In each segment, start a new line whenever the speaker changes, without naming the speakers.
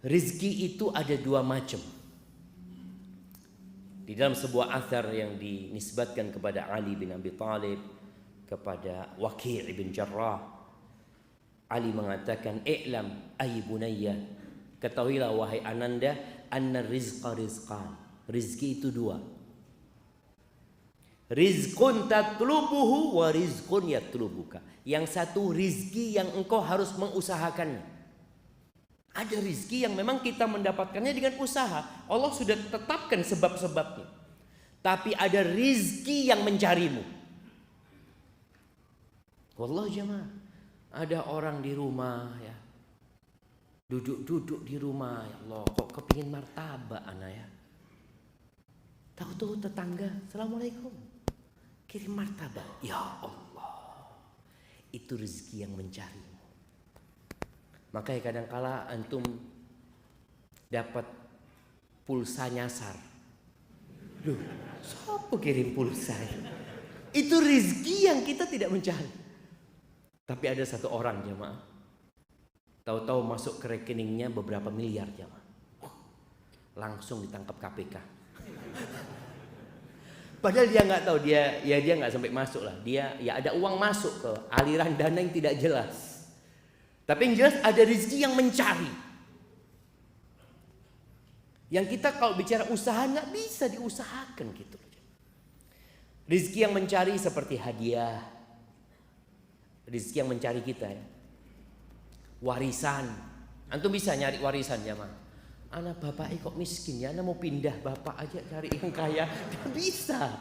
Rizki itu ada dua macam. Di dalam sebuah athar yang dinisbatkan kepada Ali bin Abi Thalib, kepada Waqi' bin Jarrah, Ali mengatakan, "I'lam ay bunayya, ketahuilah wahai ananda, anna rizqa rizqan." Rizki itu dua. Rizqun tatlubuhu wa rizqun yatlubuka. Yang satu rizki yang engkau harus mengusahakannya. Ada rizki yang memang kita mendapatkannya dengan usaha. Allah sudah tetapkan sebab-sebabnya. Tapi ada rizki yang mencarimu. Wallah jemaah, ada orang di rumah ya, duduk-duduk di rumah, ya Allah, kok kepingin martabak anak ya. Tahu-tahu tetangga, "Assalamualaikum, kirim martabak." Ya Allah, itu rezeki yang mencarimu. Makanya kadangkala antum dapat pulsa nyasar. Loh, siapa kirim pulsa? Itu rezeki yang kita tidak mencari. Tapi ada satu orang jemaah, tahu-tahu masuk ke rekeningnya beberapa miliar jemaah. Langsung ditangkap KPK. Padahal dia nggak tahu, dia nggak sampai masuk lah. Dia ya ada uang masuk ke aliran dana yang tidak jelas. Tapi yang jelas ada rezeki yang mencari. Yang kita kalau bicara usaha nggak bisa diusahakan gitu. Rezeki yang mencari seperti hadiah. Rezeki yang mencari kita ya. Warisan. Antum bisa nyari warisan jemaah. Anak bapak kok miskin ya, anak mau pindah, bapak aja cari yang kaya. Tidak bisa.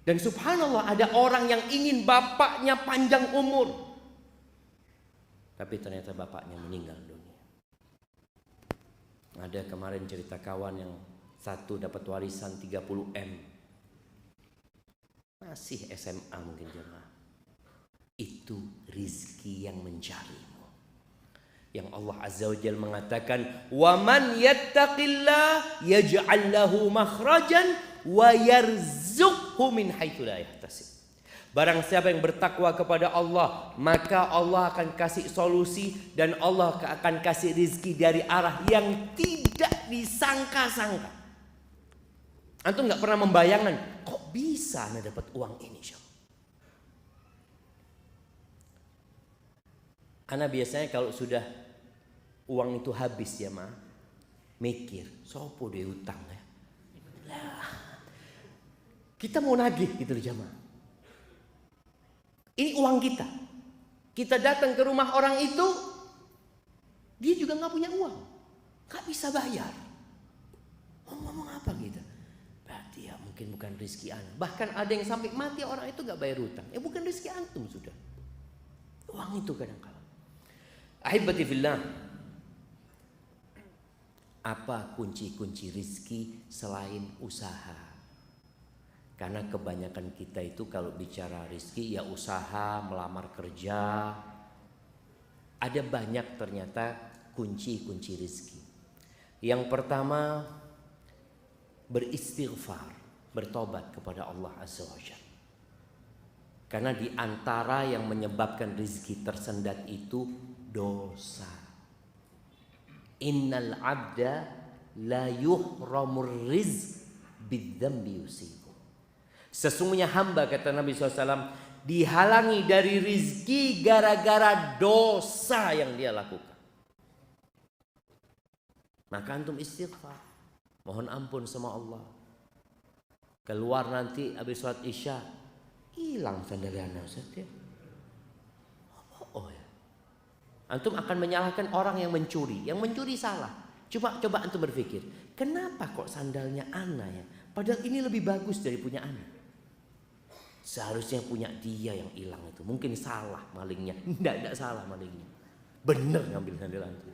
Dan subhanallah ada orang yang ingin bapaknya panjang umur, tapi ternyata bapaknya meninggal dunia. Ada kemarin cerita kawan yang satu dapat warisan 30 M. Masih SMA mungkin jemaah. Itu rizki yang mencarimu. Yang Allah Azza wa Jalla mengatakan, "Wa man yattaqillah yaj'al lahu makhrajan wa yarzuqhu min haitsu la yahtasib." Barang siapa yang bertakwa kepada Allah, maka Allah akan kasih solusi dan Allah akan kasih rizki dari arah yang tidak disangka-sangka. Antum nggak pernah membayangkan, kok bisa anda dapat uang ini? Ana biasanya kalau sudah uang itu habis ya mah, mikir, sopo dia utang ya. Lah, kita mau nagih gitu loh jamaah. Ini uang kita. Kita datang ke rumah orang itu, dia juga nggak punya uang, nggak bisa bayar. Mau ngomong apa kita? Berarti ya mungkin bukan rezeki ana. Bahkan ada yang sampai mati orang itu nggak bayar utang. Ya bukan rezeki antum sudah. Uang itu kadang-kadang. Ahibati fillah, apa kunci-kunci rizki selain usaha? Karena kebanyakan kita itu kalau bicara rizki ya usaha, melamar kerja. Ada banyak ternyata kunci-kunci rizki. Yang pertama, beristighfar, bertobat kepada Allah Azza wa Jalla. Karena di antara yang menyebabkan rizki tersendat itu dosa. Innal abda la yuhramur rizq bidzambi yusibu. Sesungguhnya hamba, kata Nabi SAW, dihalangi dari rizki gara-gara dosa yang dia lakukan. Maka antum istighfar, mohon ampun sama Allah. Keluar nanti habis sholat isya, hilang sandalnya Ustaz ya. Oh ya. Antum akan menyalahkan orang yang mencuri. Yang mencuri salah. Coba antum berpikir, kenapa kok sandalnya ana ya? Padahal ini lebih bagus dari punya ana. Seharusnya punya dia yang hilang itu. Mungkin salah malingnya. Tidak salah malingnya. Benar ngambil sandal antum.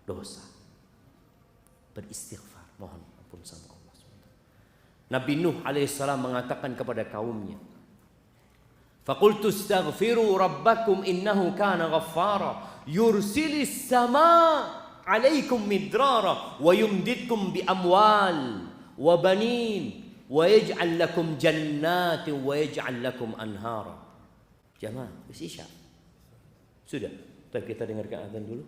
Dosa. Beristighfar, mohon ampun sama Allah. Nabi Nuh alaihissalam mengatakan kepada kaumnya, "Faqultu astaghfiru rabbakum innahu kana ghaffara yursilis sama 'alaikum midrara wa yumditkum bi amwal wa banin wa yaj'al lakum jannatin wa yaj'al lakum anhara." Jamaah, isya. Sudah. Tapi kita dengarkan azan dulu.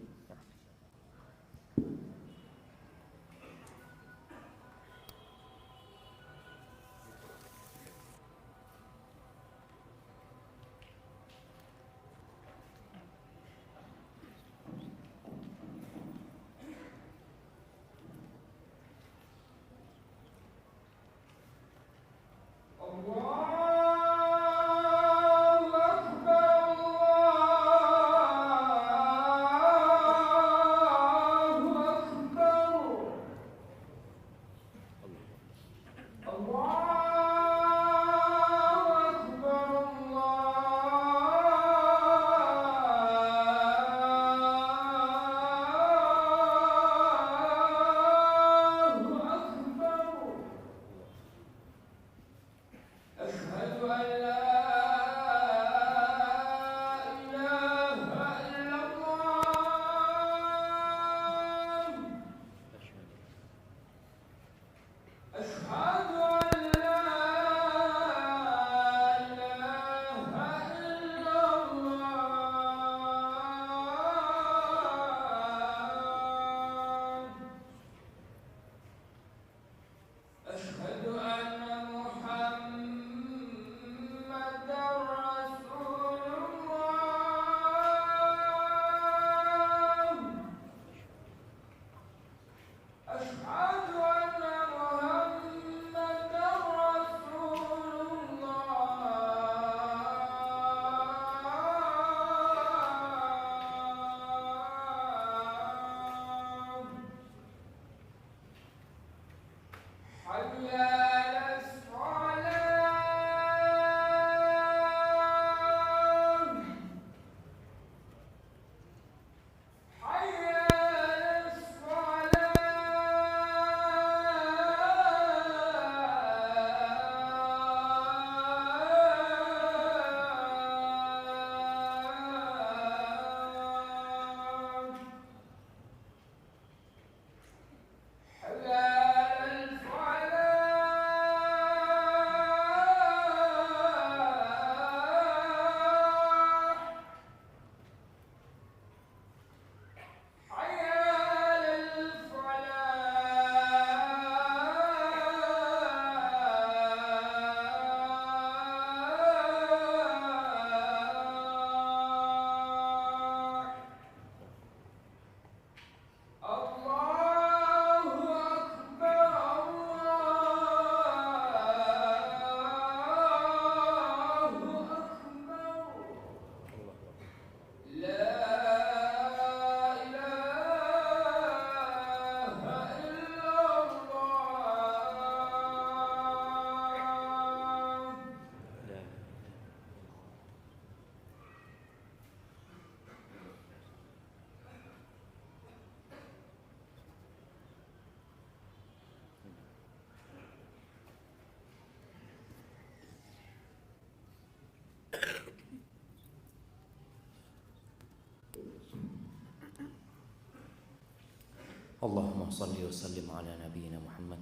Allahumma salli wa sallim ala nabiyyina Muhammad.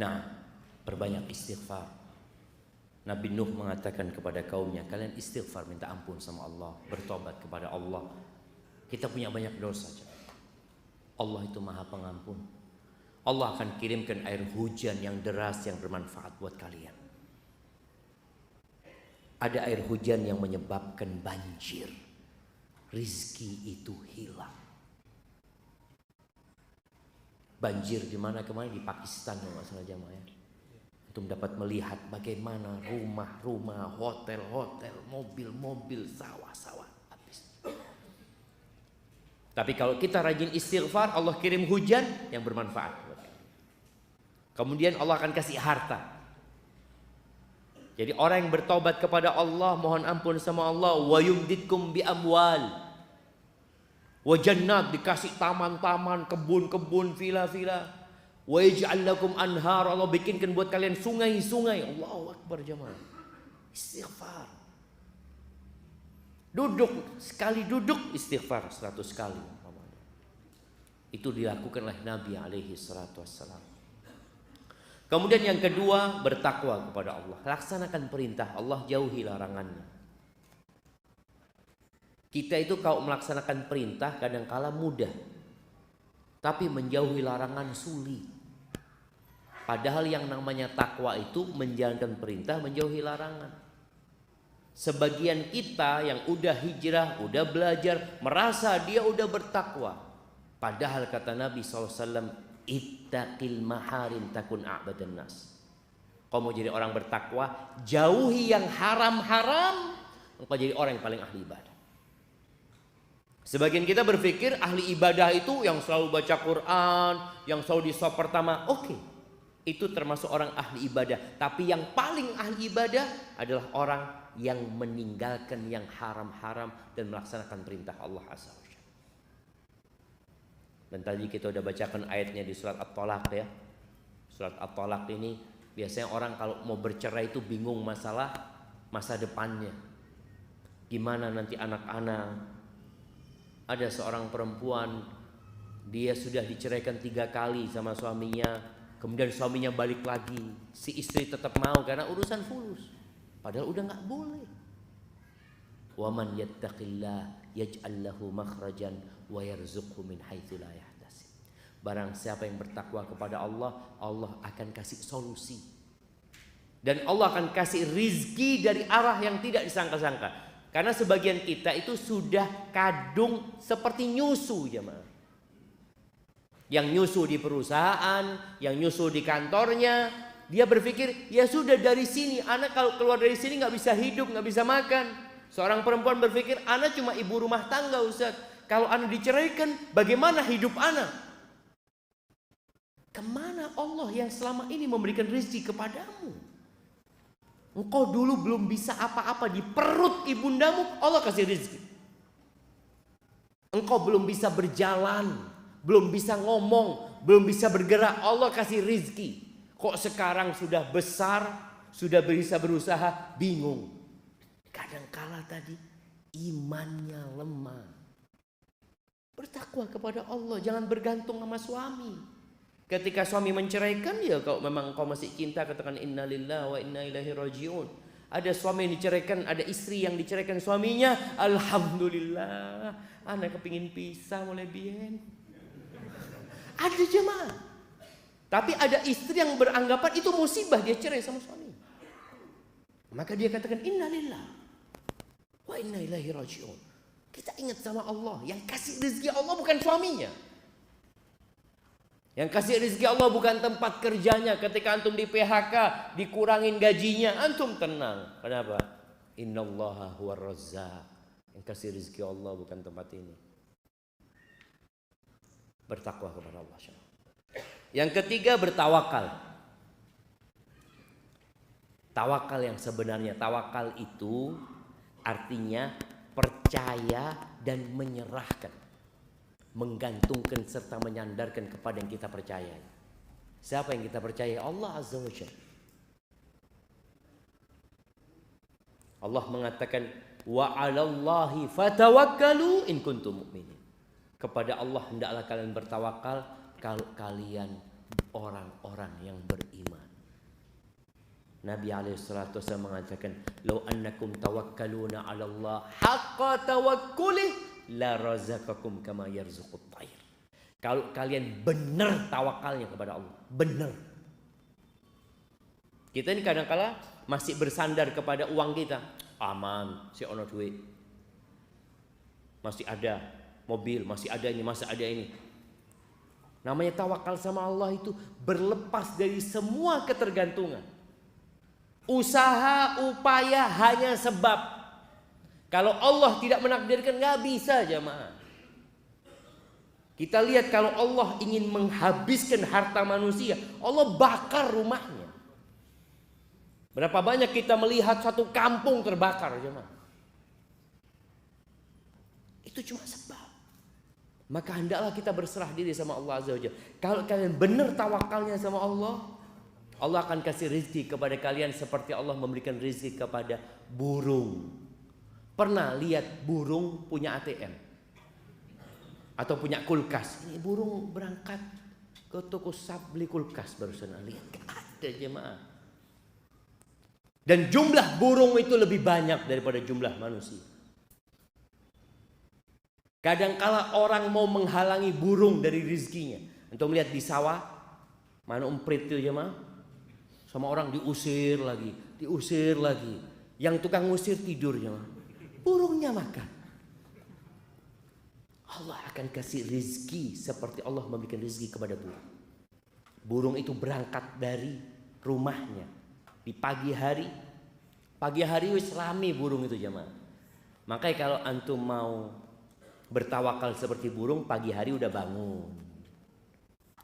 Nah, perbanyak istighfar. Nabi Nuh mengatakan kepada kaumnya, kalian istighfar, minta ampun sama Allah, bertobat kepada Allah. Kita punya banyak dosa. Allah itu Maha Pengampun. Allah akan kirimkan air hujan yang deras yang bermanfaat buat kalian. Ada air hujan yang menyebabkan banjir. Rizki itu hilang. Banjir di mana kemarin di Pakistan kalau nggak salah jamaah ya. Untuk dapat melihat bagaimana rumah-rumah, hotel-hotel, mobil-mobil, sawah-sawah habis. Tapi kalau kita rajin istighfar, Allah kirim hujan yang bermanfaat. Kemudian Allah akan kasih harta. Jadi orang yang bertobat kepada Allah, mohon ampun sama Allah, wa yumditkum bi amwal wa jannat, dikasih taman-taman, kebun-kebun, villa-villa. Wa yaj'al lakum anhar, Allah bikinkan buat kalian sungai-sungai. Allahu akbar jemaah. Istighfar. Duduk, sekali duduk istighfar 100 kali. Itu dilakukan oleh Nabi alaihi salatu wassalam. Kemudian yang kedua, bertakwa kepada Allah. Laksanakan perintah Allah, jauhi larangannya. Kita itu kalau melaksanakan perintah kadangkala mudah, tapi menjauhi larangan sulit. Padahal yang namanya takwa itu menjalankan perintah, menjauhi larangan. Sebagian kita yang udah hijrah, udah belajar, merasa dia udah bertakwa. Padahal kata Nabi SAW, ittaqil maharim takun a'badan nas. Kau mau jadi orang bertakwa, jauhi yang haram-haram, engkau jadi orang yang paling ahli ibadah. Sebagian kita berpikir ahli ibadah itu yang selalu baca Quran, yang selalu di shaf pertama. Oke, itu termasuk orang ahli ibadah. Tapi yang paling ahli ibadah adalah orang yang meninggalkan yang haram-haram dan melaksanakan perintah Allah Azza wa Jalla. Dan tadi kita udah bacakan ayatnya di surat At-Talaq ya. Surat At-Talaq ini biasanya orang kalau mau bercerai itu bingung masalah masa depannya. Gimana nanti anak-anak. Ada seorang perempuan, dia sudah diceraikan 3 kali sama suaminya, kemudian suaminya balik lagi, si istri tetap mau karena urusan fulus, padahal udah nggak boleh. Wa man yattaqillah yaj'al lahu makhrajan wa yarzuqhu min haitsu la yahtasib. Barang siapa yang bertakwa kepada Allah, Allah akan kasih solusi. Dan Allah akan kasih rizki dari arah yang tidak disangka-sangka. Karena sebagian kita itu sudah kadung seperti nyusu jemaah. Yang nyusu di perusahaan, yang nyusu di kantornya, dia berpikir ya sudah dari sini, anak kalau keluar dari sini nggak bisa hidup, nggak bisa makan. Seorang perempuan berpikir anak cuma ibu rumah tangga Ustaz. Kalau anak diceraikan, bagaimana hidup anak? Kemana Allah yang selama ini memberikan rezeki kepadamu? Engkau dulu belum bisa apa-apa di perut ibundamu, Allah kasih rezeki. Engkau belum bisa berjalan, belum bisa ngomong, belum bisa bergerak, Allah kasih rezeki. Kok sekarang sudah besar, sudah bisa berusaha, bingung. Kadangkala tadi imannya lemah. Bertakwa kepada Allah, jangan bergantung sama suami. Ketika suami menceraikan, ya kalau memang kau masih cinta, katakan innalillahi wa inna ilaihi rajiun. Ada suami yang diceraikan, ada istri yang diceraikan suaminya, alhamdulillah, anak kepingin pisah mulai bien. Ada jemaah. Tapi ada istri yang beranggapan itu musibah, dia cerai sama suami. Maka dia katakan innalillahi wa inna ilaihi rajiun. Kita ingat sama Allah, yang kasih rezeki Allah bukan suaminya. Yang kasih rezeki Allah bukan tempat kerjanya. Ketika antum di PHK, dikurangin gajinya, antum tenang. Kenapa? Innallaha huwar razzaq. Yang kasih rezeki Allah bukan tempat ini. Bertakwa kepada Allah. Yang ketiga, bertawakal. Tawakal yang sebenarnya, tawakal itu artinya percaya dan menyerahkan. Menggantungkan serta menyandarkan kepada yang kita percaya. Siapa yang kita percaya? Allah Azza wa Jalla. Allah mengatakan wa 'alallahi fatawakkalu in kuntum mu'minin. Kepada Allah hendaklah kalian bertawakal kalau kalian orang-orang yang beriman. Nabi alaihi salatu wasallam mengatakan law annakum tawakkaluna 'ala Allah haqqa tawakkulih la razaqakum kama yarzuqut tayr. Kalau kalian benar tawakalnya kepada Allah, benar. Kita ini kadang-kala masih bersandar kepada uang kita. Aman, si ono duit. Masih ada mobil, masih ada ini, masih ada ini. Namanya tawakal sama Allah itu berlepas dari semua ketergantungan. Usaha, upaya hanya sebab. Kalau Allah tidak menakdirkan, nggak bisa jemaah. Kita lihat kalau Allah ingin menghabiskan harta manusia, Allah bakar rumahnya. Berapa banyak kita melihat satu kampung terbakar jemaah. Itu cuma sebab. Maka hendaklah kita berserah diri sama Allah Azza wa Jalla. Kalau kalian benar tawakalnya sama Allah, Allah akan kasih rezeki kepada kalian seperti Allah memberikan rezeki kepada burung. Pernah lihat burung punya ATM atau punya kulkas? Ini burung berangkat ke toko sap beli kulkas barusan lihat, ada jemaah. Dan jumlah burung itu lebih banyak daripada jumlah manusia. Kadangkala orang mau menghalangi burung dari rezekinya. Untuk melihat di sawah, mana umprit itu jemaah, sama orang diusir lagi. Yang tukang ngusir tidur jemaah, burungnya makan. Allah akan kasih rezeki seperti Allah memberikan rezeki kepada burung. Burung itu berangkat dari rumahnya di pagi hari wis rame burung itu jemaah. Makanya kalau antum mau bertawakal seperti burung, pagi hari udah bangun,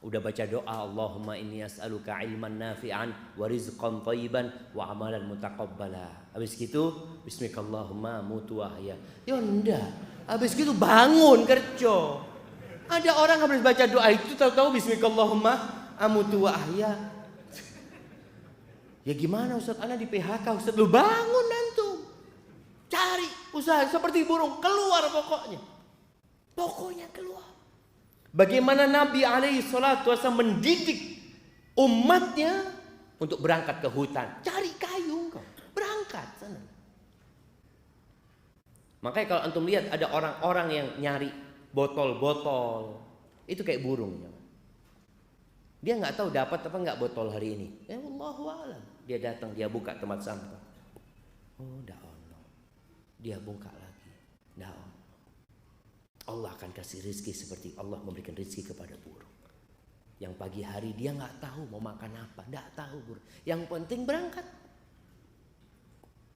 udah baca doa, Allahumma inni as'aluka ilman nafi'an wa rizqan thayyiban wa amalan mutaqabbala. Habis gitu bismikallahumma mutu ahya. Ya enggak, habis gitu bangun kerja. Ada orang habis baca doa itu tahu-tahu bismikallahumma amutu ahya. Ya gimana Ustaz, ana di PHK Ustaz. Lu bangun antum, cari usaha seperti burung, keluar pokoknya keluar. Bagaimana Nabi alaihi salatu wasallam mendidik umatnya untuk berangkat ke hutan. Cari kayu engkau, berangkat sana. Makanya kalau antum lihat ada orang-orang yang nyari botol-botol, itu kayak burung. Dia nggak tahu dapat apa nggak botol hari ini. Ya Allahu a'lam. Dia datang, dia buka tempat sampah. Oh, dah Allah. Dia buka lagi. Dah Allah. Allah akan kasih rezeki seperti Allah memberikan rezeki kepada burung. Yang pagi hari dia nggak tahu mau makan apa, nggak tahu burung. Yang penting berangkat.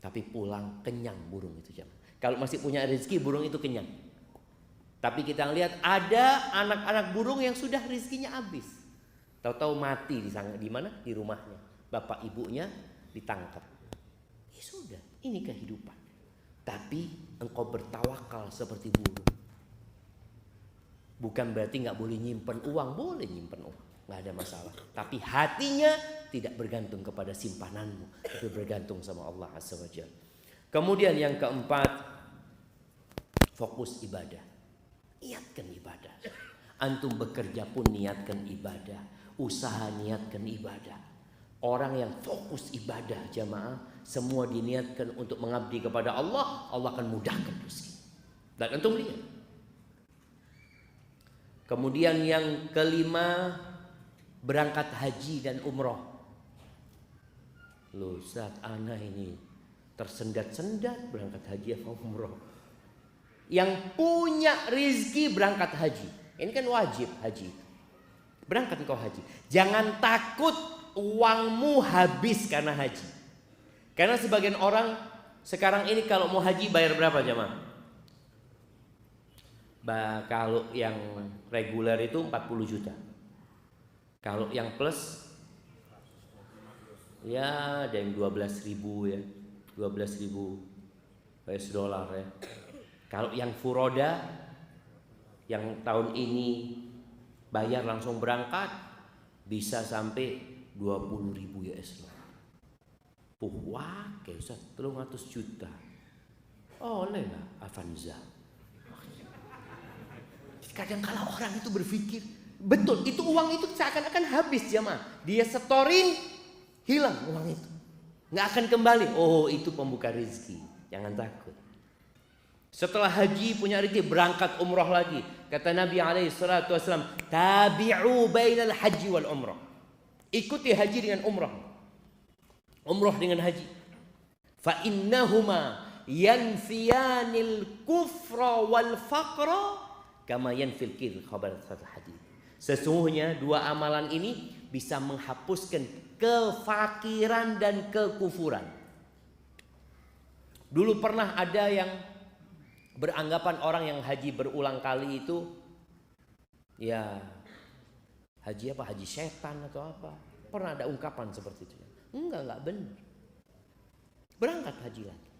Tapi pulang kenyang burung itu jam. Kalau masih punya rezeki burung itu kenyang. Tapi kita lihat ada anak-anak burung yang sudah rezekinya habis. Tahu-tahu mati di mana? Di rumahnya. Bapak ibunya ditangkap. Ya sudah, ini kehidupan. Tapi engkau bertawakal seperti burung. Bukan berarti nggak boleh nyimpen uang, boleh nyimpen uang, nggak ada masalah. Tapi hatinya tidak bergantung kepada simpananmu, tapi bergantung sama Allah Azza wa Jalla. Kemudian yang keempat, fokus ibadah. Niatkan ibadah. Antum bekerja pun niatkan ibadah, usaha niatkan ibadah. Orang yang fokus ibadah jamaah, semua diniatkan untuk mengabdi kepada Allah, Allah akan mudahkan rezeki. Dan antum lihat. Kemudian yang kelima, berangkat haji dan umroh. Loh Ustaz, ana ini tersendat-sendat berangkat haji atau umroh. Yang punya rezeki berangkat haji. Ini kan wajib haji. Berangkat engkau haji. Jangan takut uangmu habis karena haji. Karena sebagian orang sekarang ini kalau mau haji bayar berapa jemaah? Kalau yang reguler itu 40 juta. Kalau yang plus ya ada yang 12.000 ya. 12.000 US dollar ya. Kalau yang furoda yang tahun ini bayar langsung berangkat bisa sampai 20.000 US dollar. Wah, kayak Ustaz 300 juta. Oleh lah Avanza. Kadang-kala orang itu berpikir, betul itu uang itu seakan-akan habis jemaah. Dia setorin, hilang uang itu, nggak akan kembali. Oh itu pembuka rezeki, jangan takut. Setelah haji punya rezeki berangkat umroh lagi. Kata Nabi SAW, tabi'u bainal haji wal umroh. Ikuti haji dengan umroh, umroh dengan haji. Fa innahuma yanfiyanil kufra wal faqra kama yanfil kir khabar hadis. Sesungguhnya dua amalan ini bisa menghapuskan kefakiran dan kekufuran. Dulu pernah ada yang beranggapan orang yang haji berulang kali itu ya haji apa? Haji setan atau apa? Pernah ada ungkapan seperti itu. Enggak benar. Berangkat haji lagi.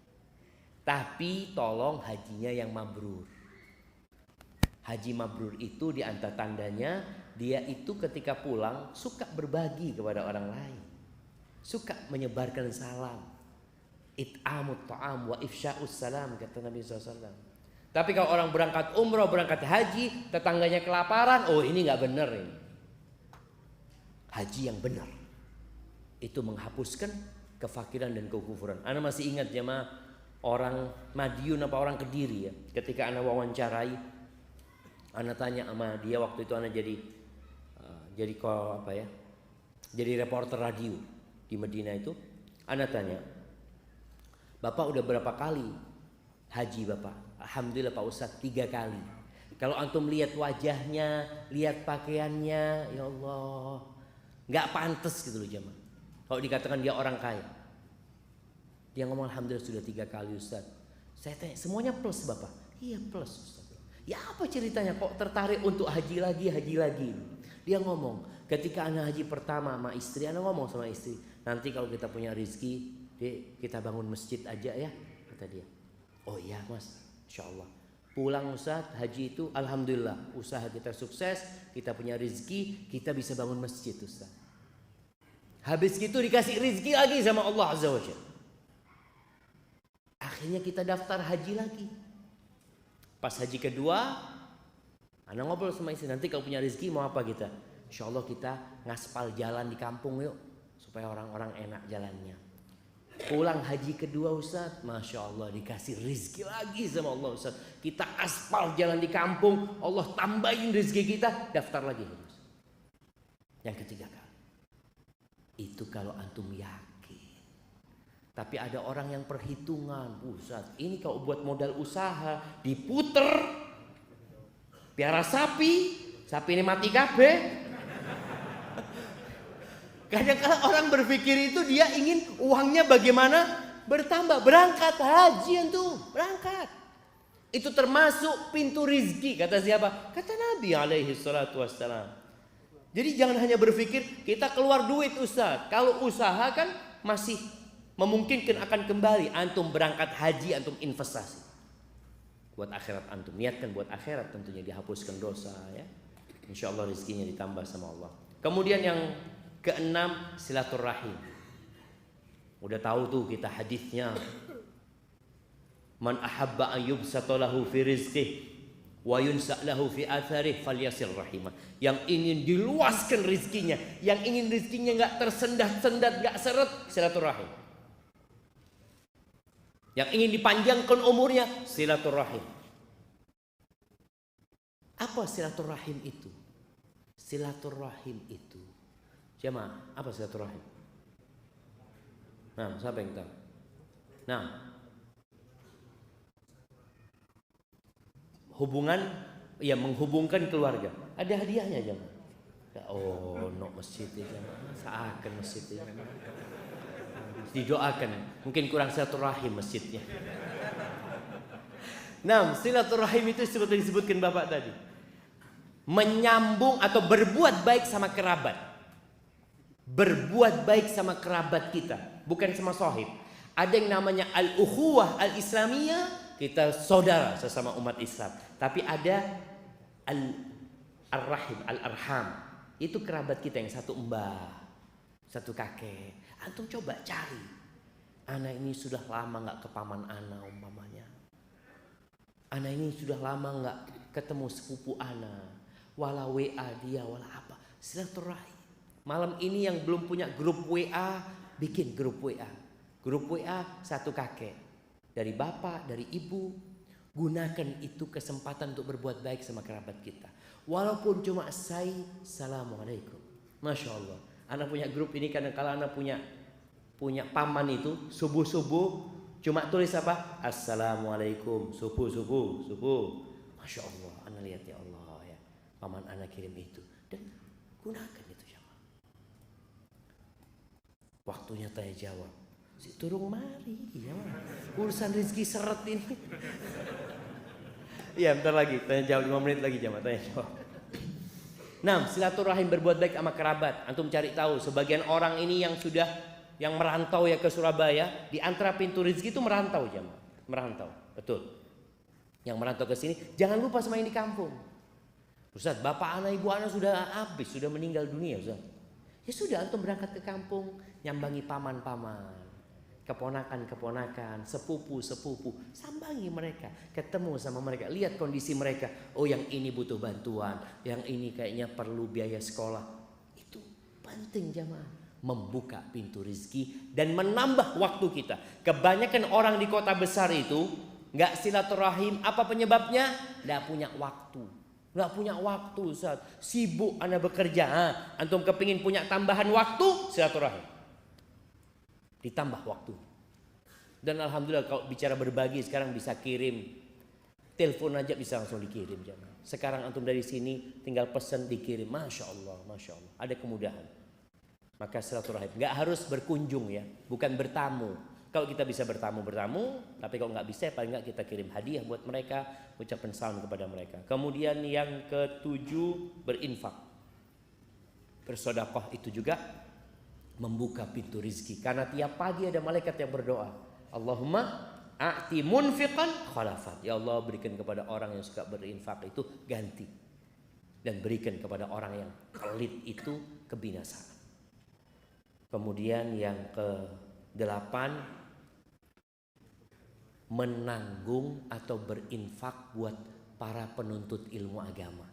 Tapi tolong hajinya yang mabrur. Haji mabrur itu di antara tandanya dia itu ketika pulang suka berbagi kepada orang lain, suka menyebarkan salam, it'amut ta'am wa ifsya'us salam kata Nabi SAW. Tapi kalau orang berangkat umroh, berangkat haji, tetangganya kelaparan, oh ini nggak benar ini. Haji yang benar itu menghapuskan kefakiran dan kekufuran. Ana masih ingat jemaah orang Madiun apa orang Kediri ya, ketika ana wawancarai Ana tanya sama dia waktu itu, ana jadi jadi reporter radio di Medina itu. Ana tanya, Bapak udah berapa kali haji Bapak? Alhamdulillah Pak Ustadz 3 kali. Kalau antum lihat wajahnya, lihat pakaiannya, ya Allah, nggak pantas gitu loh jemaah. Kalau dikatakan dia orang kaya, dia ngomong Alhamdulillah sudah 3 kali Ustadz. Saya tanya, semuanya plus Bapak? Iya plus Ustadz. Ya apa ceritanya kok tertarik untuk haji lagi? Dia ngomong, ketika ana haji pertama sama istri, ana ngomong sama istri, nanti kalau kita punya rezeki, kita bangun masjid aja ya, kata dia. Oh iya Mas, insya Allah. Pulang Ustadz, haji itu Alhamdulillah usaha kita sukses, kita punya rezeki, kita bisa bangun masjid Ustadz. Habis itu dikasih rezeki lagi sama Allah Azza wa Jalla. Akhirnya kita daftar haji lagi. Pas haji kedua, ana ngobrol sama istri, nanti kalau punya rezeki mau apa kita? Insya Allah kita ngaspal jalan di kampung yuk, supaya orang-orang enak jalannya. Pulang haji kedua Ustadz, Masya Allah dikasih rezeki lagi sama Allah Ustadz. Kita aspal jalan di kampung, Allah tambahin rezeki kita, daftar lagi. Yang ketiga kali. Itu kalau antum yakin. Tapi ada orang yang perhitungan, Ustadz ini kalau buat modal usaha, diputer, piara sapi ini mati kabeh. Kadang-kadang orang berpikir itu dia ingin uangnya bagaimana bertambah. Berangkat haji itu, berangkat. Itu termasuk pintu rizki, kata siapa? Kata Nabi alaihi salatu wassalam. Jadi jangan hanya berpikir kita keluar duit Ustaz. Kalau usaha kan masih memungkinkan akan kembali. Antum berangkat haji, antum investasi buat akhirat antum. Niatkan buat akhirat, tentunya dihapuskan dosa ya. Insya Allah rizkinya ditambah sama Allah. Kemudian yang keenam, silaturahim. Udah tahu tuh kita hadisnya, man ahabba an yubsata lahu fi rizqihi wa yunsa lahu fi atharih falyasil rahimah. Yang ingin diluaskan rizkinya, yang ingin rizkinya nggak tersendat-sendat, nggak seret, silaturahim. Yang ingin dipanjangkan umurnya, silaturahim. Apa silaturahim itu? Silaturahim itu, jemaah, apa silaturahim? Nah, siapa yang tahu? Nah, hubungan, ya menghubungkan keluarga. Ada hadiahnya jemaah. Oh, no masjid ya jemaah. Seakan masjid ya. Didoakan, mungkin kurang silaturahim masjidnya. Nah, silaturahim itu seperti disebutkan Bapak tadi. Menyambung atau berbuat baik sama kerabat. Berbuat baik sama kerabat kita, bukan sama sahib. Ada yang namanya al-ukhuwah al-islamiyah, kita saudara sesama umat Islam. Tapi ada al-rahim, al-arham. Itu kerabat kita yang satu mbah, satu kakek. Antum coba cari. Anak ini sudah lama nggak ke paman ana umpamanya. Anak ini sudah lama nggak ketemu sepupu ana. Wala WA dia, wala apa. Silaturahim. Malam ini yang belum punya grup WA, bikin grup WA. Grup WA satu kakek. Dari bapak, dari ibu. Gunakan itu kesempatan untuk berbuat baik sama kerabat kita. Walaupun cuma assalamualaikum. Masya Allah. Anak punya grup ini kadang-kadang anak punya paman itu. Subuh-subuh cuma tulis apa? Assalamualaikum. Subuh. Masya Allah. Anak lihat ya Allah. Paman anak kirim itu dan gunakan itu jamaah. Waktunya tanya jawab. Si turung mari ya. Urusan rezeki seret ini. Iya bentar lagi tanya jawab 5 menit lagi jamaah tanya jawab. Nah, silaturahim berbuat baik sama kerabat. Antum cari tahu sebagian orang ini yang merantau ya ke Surabaya, di antara pintu rezeki itu merantau jamaah. Merantau, betul. Yang merantau ke sini jangan lupa sama yang di kampung. Ustaz, bapak anak ibu anak sudah habis, sudah meninggal dunia Ustaz. Ya sudah, antum berangkat ke kampung, nyambangi paman-paman, keponakan-keponakan, sepupu-sepupu, sambangi mereka, ketemu sama mereka, lihat kondisi mereka. Oh, yang ini butuh bantuan, yang ini kayaknya perlu biaya sekolah. Itu penting jamaah, membuka pintu rezeki dan menambah waktu kita. Kebanyakan orang di kota besar itu nggak silaturahim, apa penyebabnya? Nggak punya waktu. Nggak punya waktu Ustaz, sibuk Anda bekerja. Antum kepingin punya tambahan waktu, silaturahim, ditambah waktu. Dan alhamdulillah kalau bicara berbagi sekarang bisa kirim, telepon aja bisa langsung dikirim jamaah. Sekarang antum dari sini tinggal pesan dikirim, masya Allah, ada kemudahan. Maka silaturahim, nggak harus berkunjung ya, bukan bertamu. Kalau kita bisa bertamu, tapi kalau nggak bisa paling nggak kita kirim hadiah buat mereka, ucapan salam kepada mereka. Kemudian yang ketujuh, berinfak. Bersedekah itu juga membuka pintu rizki, karena tiap pagi ada malaikat yang berdoa, Allahumma a'ti munfiqan khalafat. Ya Allah, berikan kepada orang yang suka berinfak itu ganti, dan berikan kepada orang yang pelit itu kebinasaan. Kemudian yang ke-8, menanggung atau berinfak buat para penuntut ilmu agama.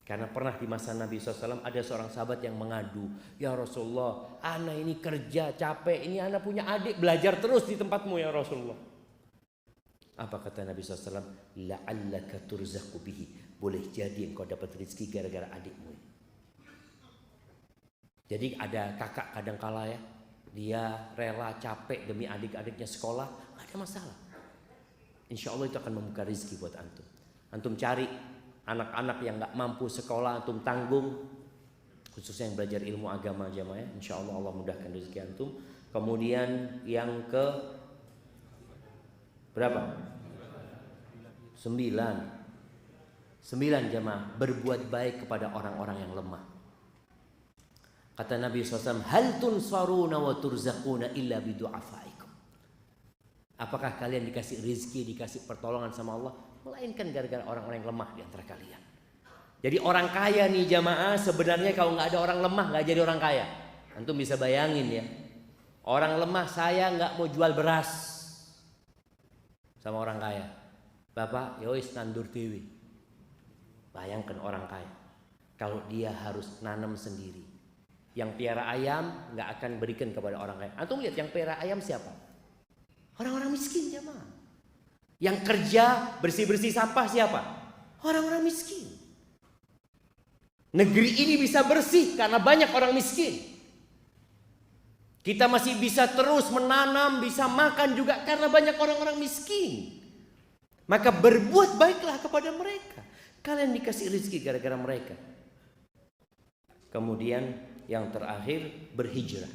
Karena pernah di masa Nabi SAW ada seorang sahabat yang mengadu, ya Rasulullah, ana ini kerja capek, ini ana punya adik belajar terus di tempatmu ya Rasulullah. Apa kata Nabi SAW? La'allaka turzaqu bihi, boleh jadi engkau dapat rezeki gara-gara adikmu. Jadi ada kakak kadangkala ya, dia rela capek demi adik-adiknya sekolah, gak ada masalah. Insya Allah itu akan membuka rezeki buat antum. Antum cari anak-anak yang gak mampu sekolah, antum tanggung, khususnya yang belajar ilmu agama jamaah ya. Insya Allah Allah mudahkan rezeki antum. Kemudian yang ke berapa? 9 jamaah, berbuat baik kepada orang-orang yang lemah. Kata Nabi SAW, hal tunsaruna wa turzaquna illa bidu'afaikum. Apakah kalian dikasih rizki, dikasih pertolongan sama Allah, melainkan gara-gara orang-orang yang lemah di antara kalian. Jadi orang kaya nih jamaah, sebenarnya kalau nggak ada orang lemah nggak jadi orang kaya. Antum bisa bayangin ya, orang lemah, saya nggak mau jual beras sama orang kaya. Bapak, yowis nandur dewi. Bayangkan orang kaya, kalau dia harus nanam sendiri. Yang piara ayam nggak akan berikan kepada orang kaya. Antum lihat yang piara ayam siapa? Orang-orang miskin jamaah. Yang kerja bersih-bersih sampah siapa? Orang-orang miskin. Negeri ini bisa bersih karena banyak orang miskin. Kita masih bisa terus menanam, bisa makan juga karena banyak orang-orang miskin. Maka berbuat baiklah kepada mereka. Kalian dikasih rezeki gara-gara mereka. Kemudian yang terakhir, berhijrah.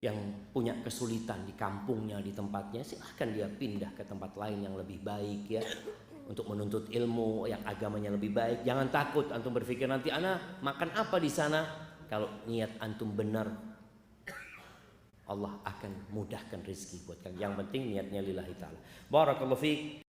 Yang punya kesulitan di kampungnya, di tempatnya, silahkan dia pindah ke tempat lain yang lebih baik ya, untuk menuntut ilmu yang agamanya lebih baik. Jangan takut antum berpikir nanti ana makan apa di sana. Kalau niat antum benar, Allah akan mudahkan rezeki buat kalian. Yang penting niatnya lillahi ta'ala. Barakallahu fiik.